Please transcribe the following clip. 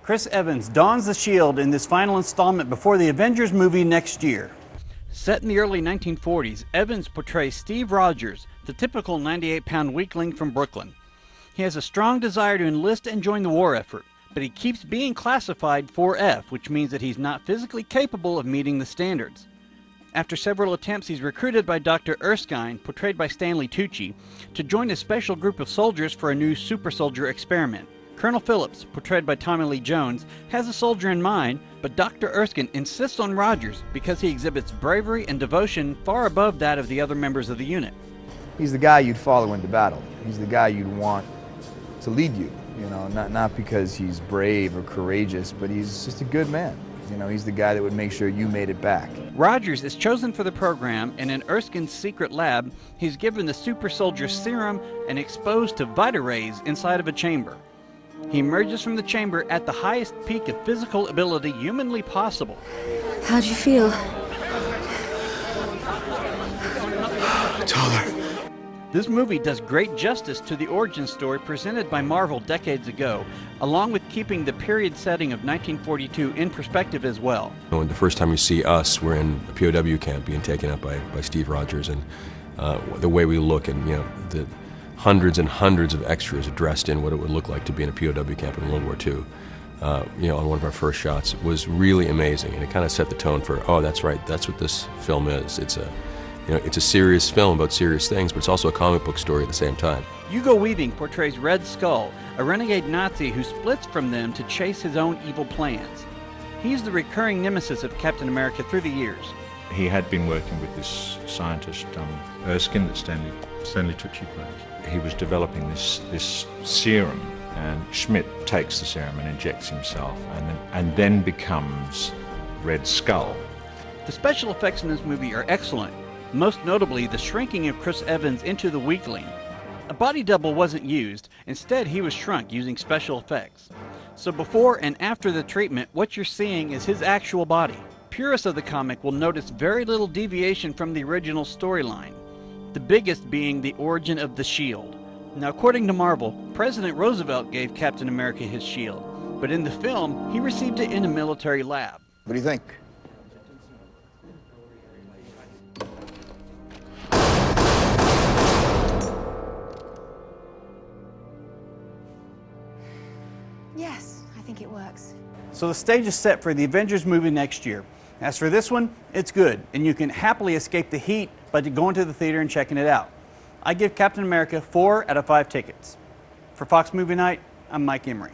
Chris Evans dons the shield in this final installment before the Avengers movie next year. Set in the early 1940s, Evans portrays Steve Rogers, the typical 98-pound weakling from Brooklyn. He has a strong desire to enlist and join the war effort, but he keeps being classified 4F, which means that he's not physically capable of meeting the standards. After several attempts, he's recruited by Dr. Erskine, portrayed by Stanley Tucci, to join a special group of soldiers for a new super soldier experiment. Colonel Phillips, portrayed by Tommy Lee Jones, has a soldier in mind, but Dr. Erskine insists on Rogers because he exhibits bravery and devotion far above that of the other members of the unit. He's the guy you'd follow into battle. He's the guy you'd want to lead you, not because he's brave or courageous, but he's just a good man. He's the guy that would make sure you made it back. Rogers is chosen for the program, and in Erskine's secret lab, he's given the super soldier serum and exposed to Vita rays inside of a chamber. He emerges from the chamber at the highest peak of physical ability humanly possible. How'd you feel? Taller. This movie does great justice to the origin story presented by Marvel decades ago, along with keeping the period setting of 1942 in perspective as well. When the first time you see us, we're in a POW camp being taken up by Steve Rogers, and the way we look, and the hundreds and hundreds of extras dressed in what it would look like to be in a POW camp in World War II. On one of our first shots was really amazing, and it kind of set the tone for, oh, that's right, that's what this film is. It's a serious film about serious things, but it's also a comic book story at the same time. Hugo Weaving portrays Red Skull, a renegade Nazi who splits from them to chase his own evil plans. He's the recurring nemesis of Captain America through the years. He had been working with this scientist, Erskine, that Stanley Tucci plays. He was developing this serum, and Schmidt takes the serum and injects himself, and then becomes Red Skull. The special effects in this movie are excellent, most notably the shrinking of Chris Evans into the weakling. A body double wasn't used, instead he was shrunk using special effects. So before and after the treatment, what you're seeing is his actual body. Purists of the comic will notice very little deviation from the original storyline, the biggest being the origin of the shield. Now, according to Marvel, President Roosevelt gave Captain America his shield, but in the film, he received it in a military lab. What do you think? Yes, I think it works. So the stage is set for the Avengers movie next year. As for this one, it's good, and you can happily escape the heat by going to the theater and checking it out. I give Captain America 4 out of 5 tickets. For Fox Movie Night, I'm Mike Emery.